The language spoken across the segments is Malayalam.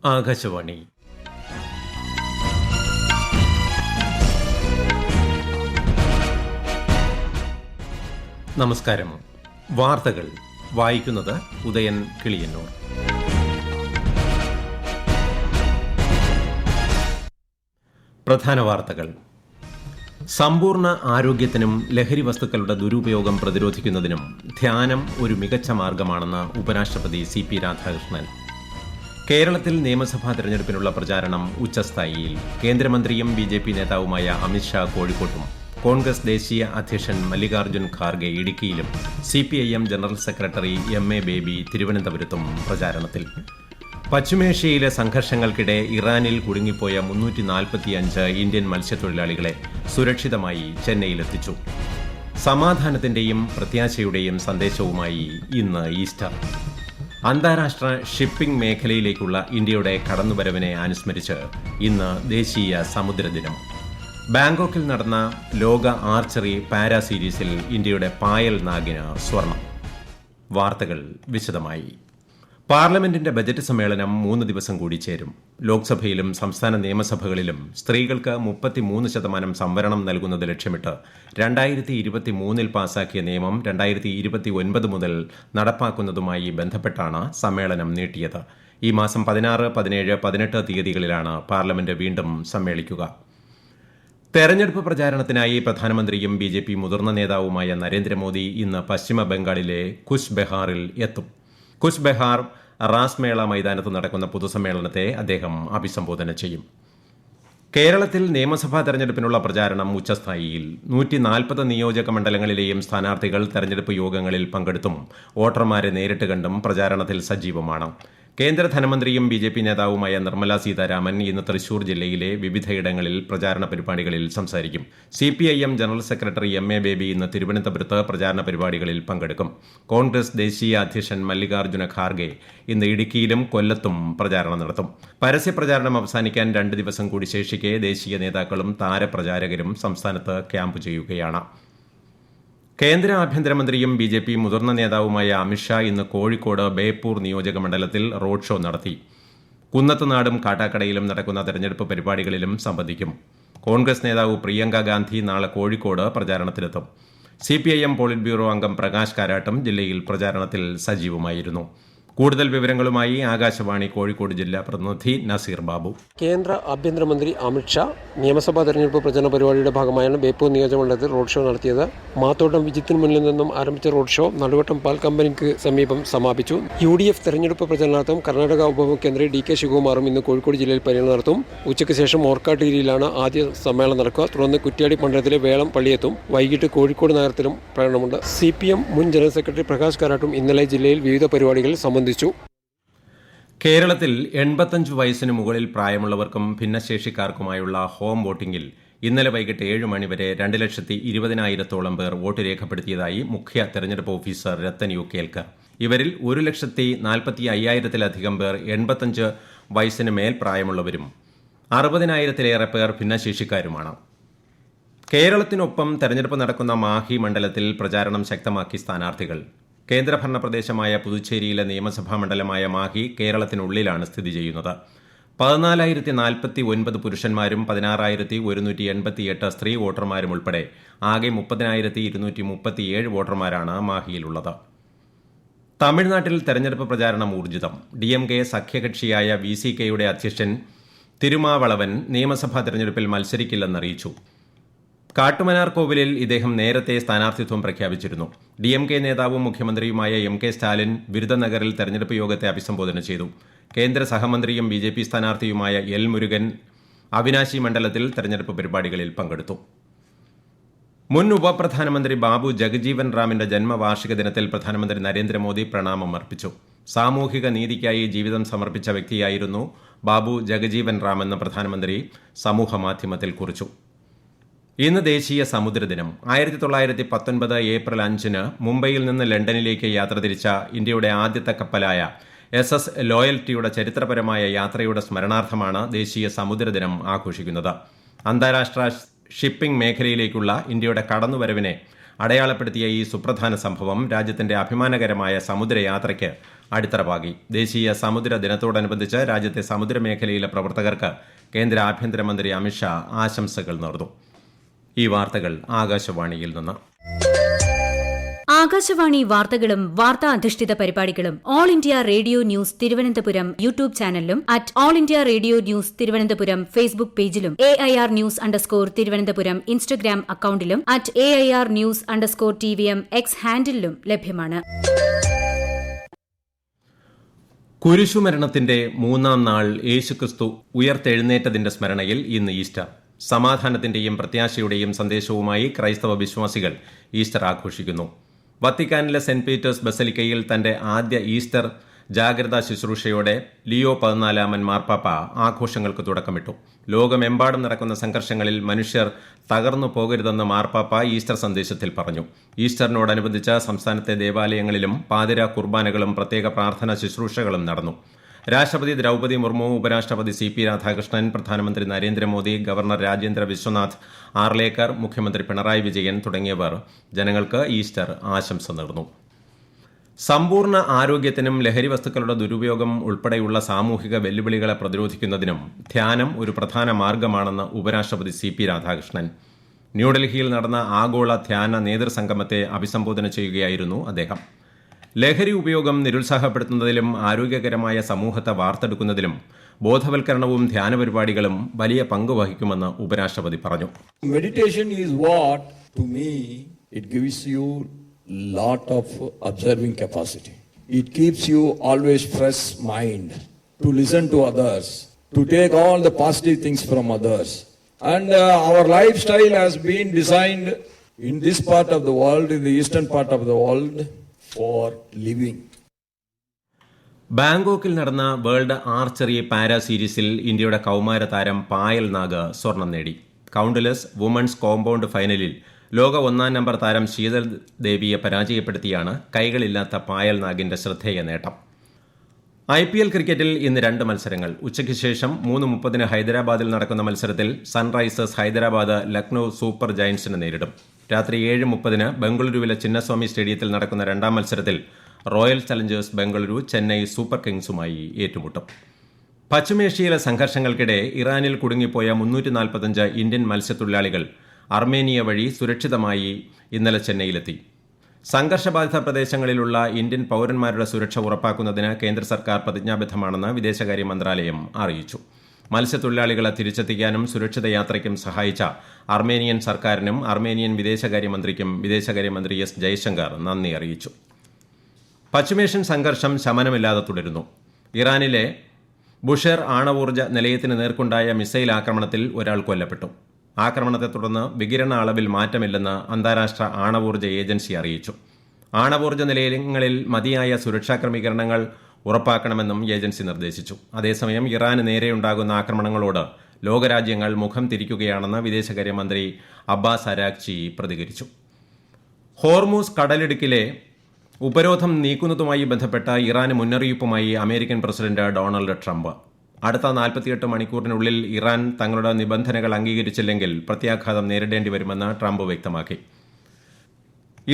ആകാശവാണി. നമസ്കാരം. വാർത്തകൾ വായിക്കുന്നത് ഉദയൻ കിളിയന്നൂർ. പ്രധാന വാർത്തകൾ. സമ്പൂർണ്ണ ആരോഗ്യത്തിനും ലഹരി വസ്തുക്കളുടെ ദുരുപയോഗം പ്രതിരോധിക്കുന്നതിനും ധ്യാനം ഒരു മികച്ച മാർഗമാണെന്ന് ഉപരാഷ്ട്രപതി CP രാധാകൃഷ്ണൻ. കേരളത്തിൽ നിയമസഭാ തെരഞ്ഞെടുപ്പിനുള്ള പ്രചാരണം ഉച്ചസ്ഥായിയിൽ. കേന്ദ്രമന്ത്രിയും BJP നേതാവുമായ അമിത്ഷാ കോഴിക്കോട്ടും കോൺഗ്രസ് ദേശീയ അധ്യക്ഷൻ മല്ലികാർജ്ജുൻ ഖാർഗെ ഇടുക്കിയിലും CPIM general secretary MA baby തിരുവനന്തപുരത്തും പ്രചാരണത്തിൽ. പശ്ചിമേഷ്യയിലെ സംഘർഷങ്ങൾക്കിടെ ഇറാനിൽ കുടുങ്ങിപ്പോയ 345 ഇന്ത്യൻ മത്സ്യത്തൊഴിലാളികളെ സുരക്ഷിതമായി ചെന്നൈയിലെത്തിച്ചു. സമാധാനത്തിന്റെയും പ്രത്യാശയുടെയും സന്ദേശവുമായി ഇന്ന് ഈസ്റ്റർ. അന്താരാഷ്ട്ര ഷിപ്പിംഗ് മേഖലയിലേക്കുള്ള ഇന്ത്യയുടെ കടന്നുവരവിനെ അനുസ്മരിച്ച് ഇന്ന് ദേശീയ സമുദ്രദിനം. ബാങ്കോക്കിൽ നടന്ന ലോക ആർച്ചറി പാരാ സീരീസിൽ ഇന്ത്യയുടെ പായൽ നാഗിന് സ്വർണം. വാർത്തകൾ വിശദമായി. പാർലമെന്റിന്റെ ബജറ്റ് സമ്മേളനം 3 ദിവസം കൂടി ചേരും. ലോക്സഭയിലും സംസ്ഥാന നിയമസഭകളിലും സ്ത്രീകൾക്ക് 33% സംവരണം നൽകുന്നത് ലക്ഷ്യമിട്ട് 2023 പാസാക്കിയ നിയമം 2029 മുതൽ നടപ്പാക്കുന്നതുമായി ബന്ധപ്പെട്ടാണ് സമ്മേളനം നീട്ടിയത്. ഈ മാസം 16, 17, 18 തീയതികളിലാണ് പാർലമെന്റ് വീണ്ടും സമ്മേളിക്കുക. തെരഞ്ഞെടുപ്പ് പ്രചാരണത്തിനായി പ്രധാനമന്ത്രിയും BJP മുതിർന്ന നേതാവുമായ നരേന്ദ്രമോദി ഇന്ന് പശ്ചിമ ബംഗാളിലെ കുച്ച് ബെഹാറിൽ എത്തും. കുച്ച് ബെഹാർ റാസ്മേള മൈതാനത്ത് നടക്കുന്ന പൊതുസമ്മേളനത്തെ അദ്ദേഹം അഭിസംബോധന ചെയ്യും. കേരളത്തിൽ നിയമസഭാ തെരഞ്ഞെടുപ്പിനുള്ള പ്രചാരണം ഉച്ചസ്ഥായിയിൽ. 140 നിയോജക മണ്ഡലങ്ങളിലെയും സ്ഥാനാർത്ഥികൾ തെരഞ്ഞെടുപ്പ് യോഗങ്ങളിൽ പങ്കെടുത്തും വോട്ടർമാരെ നേരിട്ട് കണ്ടും പ്രചാരണത്തിൽ സജീവമാണ്. കേന്ദ്ര ധനമന്ത്രിയും BJP നേതാവുമായ നിർമ്മല സീതാരാമൻ ഇന്ന് തൃശൂർ ജില്ലയിലെ വിവിധയിടങ്ങളിൽ പ്രചാരണ പരിപാടികളിൽ സംസാരിക്കും. CPIM general secretary MA baby ഇന്ന് തിരുവനന്തപുരത്ത് പ്രചാരണ പരിപാടികളിൽ പങ്കെടുക്കും. കോൺഗ്രസ് ദേശീയ അധ്യക്ഷൻ മല്ലികാർജ്ജുന ഖാർഗെ ഇന്ന് ഇടുക്കിയിലും കൊല്ലത്തും പ്രചാരണം നടത്തും. പരസ്യപ്രചാരണം അവസാനിക്കാൻ 2 ദിവസം കൂടി ശേഷിക്കെ ദേശീയ നേതാക്കളും താരപ്രചാരകരും സംസ്ഥാനത്ത് ക്യാമ്പ് ചെയ്യുകയാണ്. കേന്ദ്ര ആഭ്യന്തരമന്ത്രിയും BJP മുതിർന്ന നേതാവുമായ അമിത്ഷാ ഇന്ന് കോഴിക്കോട് ബേപ്പൂർ നിയോജക മണ്ഡലത്തിൽ റോഡ് ഷോ നടത്തി. കുന്നത്തുനാടും കാട്ടാക്കടയിലും നടക്കുന്ന തെരഞ്ഞെടുപ്പ് പരിപാടികളിലും സംബന്ധിക്കും. കോൺഗ്രസ് നേതാവ് പ്രിയങ്ക ഗാന്ധി നാളെ കോഴിക്കോട് പ്രചാരണത്തിലെത്തും. CPIM പോളിറ്റ് ബ്യൂറോ അംഗം പ്രകാശ് കാരാട്ടും ജില്ലയിൽ പ്രചാരണത്തിൽ സജീവമായിരുന്നു. കൂടുതൽ വിവരങ്ങളുമായി ആകാശവാണി കോഴിക്കോട് ജില്ലാ പ്രതിനിധി നസീർ ബാബു. കേന്ദ്ര ആഭ്യന്തരമന്ത്രി അമിത്ഷാ നിയമസഭാ തെരഞ്ഞെടുപ്പ് പ്രചരണ പരിപാടിയുടെ ഭാഗമായാണ് ബേപ്പൂർ നിയോജകമണ്ഡലത്തിൽ റോഡ് ഷോ നടത്തിയത്. മാത്തോട്ടം വിജിത്തിന് മുന്നിൽ നിന്നും ആരംഭിച്ച റോഡ് ഷോ നടുവട്ടം പാൽ കമ്പനിക്ക് സമീപം സമാപിച്ചു. UDF തെരഞ്ഞെടുപ്പ് പ്രചരണാർത്ഥം കർണാടക ഉപമുഖ്യമന്ത്രി DK ശിവകുമാറും ഇന്ന് കോഴിക്കോട് ജില്ലയിൽ പര്യടനം നടത്തും. ഉച്ചയ്ക്ക് ശേഷം ഓർക്കാട്ടേരിയിലാണ് ആദ്യ സമ്മേളനം നടക്കുക. തുടർന്ന് കുറ്റ്യാടി മണ്ഡലത്തിലെ വേളം പള്ളിയെത്തും. വൈകിട്ട് കോഴിക്കോട് നഗരത്തിലും പ്രകടനമുണ്ട്. CPM മുൻ ജനറൽ സെക്രട്ടറി പ്രകാശ് കാരാട്ടും ഇന്നലെ ജില്ലയിൽ വിവിധ പരിപാടികളിൽ സംബന്ധിച്ചു. കേരളത്തിൽ 85 വയസ്സിന് മുകളിൽ പ്രായമുള്ളവർക്കും ഭിന്നശേഷിക്കാർക്കുമായുള്ള ഹോം വോട്ടിംഗിൽ ഇന്നലെ വൈകിട്ട് 7 മണിവരെ 2,20,000-ഓളം പേർ വോട്ട് രേഖപ്പെടുത്തിയതായി മുഖ്യ തെരഞ്ഞെടുപ്പ് ഓഫീസർ രത്തൻ യു കേൽക്കർ. ഇവരിൽ 1,45,000-ലധികം പേർ 85 വയസ്സിന് മേൽ പ്രായമുള്ളവരും 60,000-ലേറെ പേർ ഭിന്നശേഷിക്കാരുമാണ്. കേരളത്തിനൊപ്പം തെരഞ്ഞെടുപ്പ് നടക്കുന്ന മാഹി മണ്ഡലത്തിൽ പ്രചാരണം ശക്തമാക്കി സ്ഥാനാർത്ഥികൾ. കേന്ദ്രഭരണ പ്രദേശമായ പുതുച്ചേരിയിലെ നിയമസഭാ മണ്ഡലമായ മാഹി കേരളത്തിനുള്ളിലാണ് സ്ഥിതി ചെയ്യുന്നത്. 14,049 പുരുഷന്മാരും 16,188 സ്ത്രീ വോട്ടർമാരും ഉൾപ്പെടെ ആകെ 30,237 വോട്ടർമാരാണ് മാഹിയിലുള്ളത്. തമിഴ്നാട്ടിൽ തെരഞ്ഞെടുപ്പ് പ്രചാരണം ഊർജിതം. DMK സഖ്യകക്ഷിയായ VCKയുടെ അധ്യക്ഷൻ തിരുമാവളവൻ നിയമസഭാ തെരഞ്ഞെടുപ്പിൽ മത്സരിക്കില്ലെന്നറിയിച്ചു. കാട്ടുമനാർ കോവിലിൽ ഇദ്ദേഹം നേരത്തെ സ്ഥാനാർത്ഥിത്വം പ്രഖ്യാപിച്ചിരുന്നു. DMK നേതാവും മുഖ്യമന്ത്രിയുമായ MK സ്റ്റാലിൻ വിരുദനഗറിൽ തെരഞ്ഞെടുപ്പ് യോഗത്തെ അഭിസംബോധന ചെയ്തു. കേന്ദ്ര സഹമന്ത്രിയും BJP സ്ഥാനാർത്ഥിയുമായ L മുരുകൻ അവിനാശി മണ്ഡലത്തിൽ തെരഞ്ഞെടുപ്പ് പരിപാടികളിൽ പങ്കെടുത്തു. മുൻ ഉപപ്രധാനമന്ത്രി ബാബു ജഗജീവൻ റാമിന്റെ ജന്മവാർഷിക ദിനത്തിൽ പ്രധാനമന്ത്രി നരേന്ദ്രമോദി പ്രണാമം അർപ്പിച്ചു. സാമൂഹിക നീതിക്കായി ജീവിതം സമർപ്പിച്ച വ്യക്തിയായിരുന്നു ബാബു ജഗജീവൻ റാം എന്ന് പ്രധാനമന്ത്രി സമൂഹമാധ്യമത്തിൽ കുറിച്ചു. ഇന്ന് ദേശീയ സമുദ്രദിനം. 1919 ഏപ്രിൽ 5 മുംബൈയിൽ നിന്ന് ലണ്ടനിലേക്ക് യാത്ര തിരിച്ച ഇന്ത്യയുടെ ആദ്യത്തെ കപ്പലായ SS ലോയൽറ്റിയുടെ ചരിത്രപരമായ യാത്രയുടെ സ്മരണാർത്ഥമാണ് ദേശീയ സമുദ്രദിനം ആഘോഷിക്കുന്നത്. അന്താരാഷ്ട്ര ഷിപ്പിംഗ് മേഖലയിലേക്കുള്ള ഇന്ത്യയുടെ കടന്നുവരവിനെ അടയാളപ്പെടുത്തിയ ഈ സുപ്രധാന സംഭവം രാജ്യത്തിന്റെ അഭിമാനകരമായ സമുദ്രയാത്രയ്ക്ക് അടിത്തറ പാകി. ദേശീയ സമുദ്ര ദിനത്തോടനുബന്ധിച്ച് രാജ്യത്തെ സമുദ്രമേഖലയിലെ പ്രവർത്തകർക്ക് കേന്ദ്ര ആഭ്യന്തരമന്ത്രി അമിത്ഷാ ആശംസകൾ നേർന്നു. ഈ വാർത്തകൾ ആകാശവാണിയിൽ നിന്ന്. ആകാശവാണി വാർത്തകളും വാർത്താ അധിഷ്ഠിത പരിപാടികളും All India Radio news Thiruvananthapuram YouTube ചാനലിലും at All India Radio news Thiruvananthapuram Facebook പേജിലും AIR ന്യൂസ് _ ഇൻസ്റ്റഗ്രാം അക്കൌണ്ടിലും at AIR news _ TVM X ഹാൻഡിലും ലഭ്യമാണ്. കുരിശുമരണത്തിന്റെ 3-ാം നാൾ യേശുക്രിസ്തു ഉയർത്തെഴുന്നേറ്റതിന്റെ സ്മരണയിൽ ഇന്ന് ഈസ്റ്റർ. സമാധാനത്തിന്റെയും പ്രത്യാശയുടെയും സന്ദേശവുമായി ക്രൈസ്തവ വിശ്വാസികൾ ഈസ്റ്റർ ആഘോഷിക്കുന്നു. വത്തിക്കാനിലെ സെന്റ് പീറ്റേഴ്സ് ബസലിക്കയിൽ തന്റെ ആദ്യ ഈസ്റ്റർ ജാഗ്രതാ ശുശ്രൂഷയോടെ ലിയോ 14 മാർപ്പാപ്പ ആഘോഷങ്ങൾക്ക് തുടക്കമിട്ടു. ലോകമെമ്പാടും നടക്കുന്ന സംഘർഷങ്ങളിൽ മനുഷ്യർ തകർന്നു പോകരുതെന്ന് മാർപ്പാപ്പ ഈസ്റ്റർ സന്ദേശത്തിൽ പറഞ്ഞു. ഈസ്റ്ററിനോടനുബന്ധിച്ച് സംസ്ഥാനത്തെ ദേവാലയങ്ങളിലും പാതിര കുർബാനകളും പ്രത്യേക പ്രാർത്ഥനാ ശുശ്രൂഷകളും നടന്നു. രാഷ്ട്രപതി ദ്രൗപദി മുർമു, ഉപരാഷ്ട്രപതി CP രാധാകൃഷ്ണൻ, പ്രധാനമന്ത്രി നരേന്ദ്രമോദി, ഗവർണർ രാജേന്ദ്ര വിശ്വനാഥ് ആർലേക്കർ, മുഖ്യമന്ത്രി പിണറായി വിജയൻ തുടങ്ങിയവർ ജനങ്ങൾക്ക് ഈസ്റ്റർ ആശംസ നേർന്നു. സമ്പൂർണ്ണ ആരോഗ്യത്തിനും ലഹരി വസ്തുക്കളുടെ ദുരുപയോഗം ഉൾപ്പെടെയുള്ള സാമൂഹിക വെല്ലുവിളികളെ പ്രതിരോധിക്കുന്നതിനും ധ്യാനം ഒരു പ്രധാന മാർഗമാണെന്ന് ഉപരാഷ്ട്രപതി CP രാധാകൃഷ്ണൻ. ന്യൂഡൽഹിയിൽ നടന്ന ആഗോള ധ്യാന നേതൃസംഗമത്തെ അഭിസംബോധന ചെയ്യുകയായിരുന്നു അദ്ദേഹം. ലഹരി ഉപയോഗം നിരുത്സാഹപ്പെടുത്തുന്നതിലും ആരോഗ്യകരമായ സമൂഹത്തെ വാർത്തെടുക്കുന്നതിലും ബോധവൽക്കരണവും ധ്യാന പരിപാടികളും വലിയ പങ്ക് വഹിക്കുമെന്ന് ഉപരാഷ്ട്രപതി പറഞ്ഞു. Meditation is what, to me, it gives you lot of observing capacity. It keeps you always fresh mind to listen to others, to take all the positive things from others. And our lifestyle has been designed in this part of the world, in the eastern part of the world, for living. ബാങ്കോക്കിൽ നടന്ന വേൾഡ് ആർച്ചറി പാരാ സീരീസിൽ ഇന്ത്യയുടെ കൌമാര താരം പായൽ നാഗ് സ്വർണം നേടി. കൌണ്ട്ലെസ് വുമൺസ് കോമ്പൗണ്ട് ഫൈനലിൽ ലോക 1-ാം നമ്പർ താരം ശീതൽ ദേവിയെ പരാജയപ്പെടുത്തിയാണ് കൈകളില്ലാത്ത പായൽ നാഗിന്റെ ശ്രദ്ധേയ നേട്ടം. IPL ക്രിക്കറ്റിൽ ഇന്ന് 2 മത്സരങ്ങൾ. ഉച്ചയ്ക്ക് ശേഷം 3:30 ഹൈദരാബാദിൽ നടക്കുന്ന മത്സരത്തിൽ സൺറൈസേഴ്സ് ഹൈദരാബാദ് ലക്നൌ സൂപ്പർ ജയന്റ്സിനെ നേരിടും. രാത്രി 7:30 ബംഗളൂരുവിലെ ചിന്നസ്വാമി സ്റ്റേഡിയത്തിൽ നടക്കുന്ന 2-ാം മത്സരത്തിൽ Royal Challengers Bengaluru Chennai Super കിങ്സുമായി ഏറ്റുമുട്ടും. പശ്ചിമേഷ്യയിലെ സംഘർഷങ്ങൾക്കിടെ ഇറാനിൽ കുടുങ്ങിപ്പോയ 345 ഇന്ത്യൻ മത്സ്യത്തൊഴിലാളികൾ അർമേനിയ വഴി സുരക്ഷിതമായി ഇന്നലെ ചെന്നൈയിലെത്തി. സംഘർഷബാധിത പ്രദേശങ്ങളിലുള്ള ഇന്ത്യൻ പൌരന്മാരുടെ സുരക്ഷ ഉറപ്പാക്കുന്നതിന് കേന്ദ്ര സർക്കാർ പ്രതിജ്ഞാബദ്ധമാണെന്ന് വിദേശകാര്യ മന്ത്രാലയം അറിയിച്ചു. മത്സ്യത്തൊഴിലാളികളെ തിരിച്ചെത്തിക്കാനും സുരക്ഷിത യാത്രയ്ക്കും സഹായിച്ച അർമേനിയൻ സർക്കാരിനും അർമേനിയൻ വിദേശകാര്യമന്ത്രിക്കും വിദേശകാര്യമന്ത്രി S. ജയശങ്കർ നന്ദി അറിയിച്ചു. പശ്ചിമേഷ്യൻ സംഘർഷം ശമനമില്ലാതെ തുടരുന്നു. ഇറാനിലെ ബുഷേർ ആണവോർജ്ജ നിലയത്തിന് നേർക്കുണ്ടായ മിസൈൽ ആക്രമണത്തിൽ ഒരാൾ കൊല്ലപ്പെട്ടു. ആക്രമണത്തെ തുടർന്ന് വികിരണ അളവിൽ മാറ്റമില്ലെന്ന് അന്താരാഷ്ട്ര ആണവോർജ്ജ ഏജൻസി അറിയിച്ചു. ആണവോർജ്ജ നിലയങ്ങളിൽ മതിയായ സുരക്ഷാ ക്രമീകരണങ്ങൾ ഉറപ്പാക്കണമെന്നും ഏജൻസി നിർദ്ദേശിച്ചു. അതേസമയം ഇറാന് നേരെയുണ്ടാകുന്ന ആക്രമണങ്ങളോട് ലോകരാജ്യങ്ങൾ മുഖം തിരിക്കുകയാണെന്ന് വിദേശകാര്യമന്ത്രി അബ്ബാസ് അരാഗ്ചി പ്രതികരിച്ചു. ഹോർമൂസ് കടലിടുക്കിലെ ഉപരോധം നീക്കുന്നതുമായി ബന്ധപ്പെട്ട ഇറാന് മുന്നറിയിപ്പുമായി അമേരിക്കൻ പ്രസിഡന്റ് ഡൊണാൾഡ് ട്രംപ്. അടുത്ത 48 മണിക്കൂറിനുള്ളിൽ ഇറാൻ തങ്ങളുടെ നിബന്ധനകൾ അംഗീകരിച്ചില്ലെങ്കിൽ പ്രത്യാഘാതം നേരിടേണ്ടി വരുമെന്ന് ട്രംപ് വ്യക്തമാക്കി.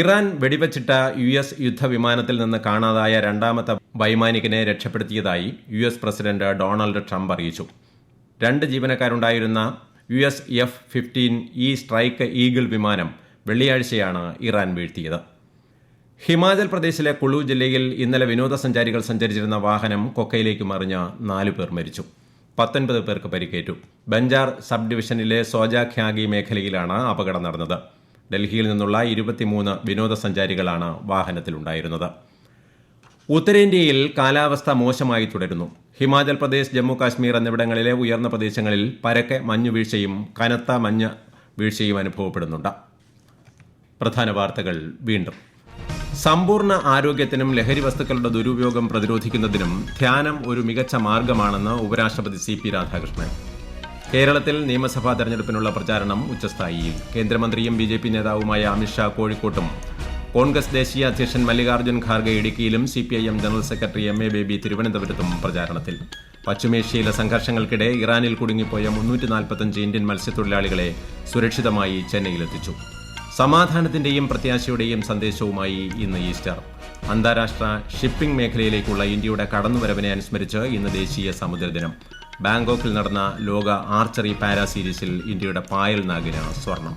ഇറാൻ വെടിവച്ചിട്ട US യുദ്ധവിമാനത്തിൽ നിന്ന് കാണാതായ 2ാമത്തെ വൈമാനികനെ രക്ഷപ്പെടുത്തിയതായി US പ്രസിഡന്റ് ഡൊണാൾഡ് ട്രംപ് അറിയിച്ചു. 2 ജീവനക്കാരുണ്ടായിരുന്ന US F-15E സ്ട്രൈക്ക് ഈഗിൾ വിമാനം വെള്ളിയാഴ്ചയാണ് ഇറാൻ വീഴ്ത്തിയത്. ഹിമാചൽ പ്രദേശിലെ കുളു ജില്ലയിൽ ഇന്നലെ വിനോദസഞ്ചാരികൾ സഞ്ചരിച്ചിരുന്ന വാഹനം കൊക്കയിലേക്ക് മറിഞ്ഞ 4 പേർ മരിച്ചു. 19 പേർക്ക് പരിക്കേറ്റു. ബഞ്ചാർ സബ് ഡിവിഷനിലെ സോജാഖ്യാഗി മേഖലയിലാണ് അപകടം നടന്നത്. ഡൽഹിയിൽ നിന്നുള്ള 23 വിനോദസഞ്ചാരികളാണ് വാഹനത്തിലുണ്ടായിരുന്നത്. ഉത്തരേന്ത്യയിൽ കാലാവസ്ഥ മോശമായി തുടരുന്നു. ഹിമാചൽ പ്രദേശ്, ജമ്മു കാശ്മീർ എന്നിവിടങ്ങളിലെ ഉയർന്ന പ്രദേശങ്ങളിൽ പരക്കെ മഞ്ഞുവീഴ്ചയും കനത്ത മഞ്ഞ് വീഴ്ചയും അനുഭവപ്പെടുന്നുണ്ട്. പ്രധാന വാർത്തകൾ വീണ്ടും. സമ്പൂർണ്ണ ആരോഗ്യത്തിനും ലഹരി വസ്തുക്കളുടെ ദുരുപയോഗം പ്രതിരോധിക്കുന്നതിനും ധ്യാനം ഒരു മികച്ച മാർഗമാണെന്ന് ഉപരാഷ്ട്രപതി CP രാധാകൃഷ്ണൻ. കേരളത്തിൽ നിയമസഭാ തെരഞ്ഞെടുപ്പിനുള്ള പ്രചാരണം ഉച്ചസ്ഥായിയിൽ. കേന്ദ്രമന്ത്രിയും BJP നേതാവുമായ അമിത്ഷാ കോഴിക്കോട്ടും കോൺഗ്രസ് ദേശീയ അധ്യക്ഷൻ മല്ലികാർജ്ജുൻ ഖാർഗെ ഇടുക്കിയിലും CPIM general secretary MA baby തിരുവനന്തപുരത്തും പ്രചാരണത്തിൽ. പശ്ചിമേഷ്യയിലെ സംഘർഷങ്ങൾക്കിടെ ഇറാനിൽ കുടുങ്ങിപ്പോയ 345 ഇന്ത്യൻ മത്സ്യത്തൊഴിലാളികളെ സുരക്ഷിതമായി ചെന്നൈയിലെത്തിച്ചു. സമാധാനത്തിന്റെയും പ്രത്യാശയുടെയും സന്ദേശവുമായി ഇന്ന് ഈസ്റ്റർ. അന്താരാഷ്ട്ര ഷിപ്പിംഗ് മേഖലയിലേക്കുള്ള ഇന്ത്യയുടെ കടന്നുവരവിനെ അനുസ്മരിച്ച് ഇന്ന് ദേശീയ സമുദ്രദിനം. ബാങ്കോക്കിൽ നടന്ന ലോക ആർച്ചറി പാരാ സീരീസിൽ ഇന്ത്യയുടെ പായൽ നാഗിന് സ്വർണം.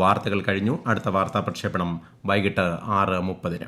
വാർത്തകൾ കഴിഞ്ഞു. അടുത്ത വാർത്താ പ്രക്ഷേപണം വൈകിട്ട് 6:30.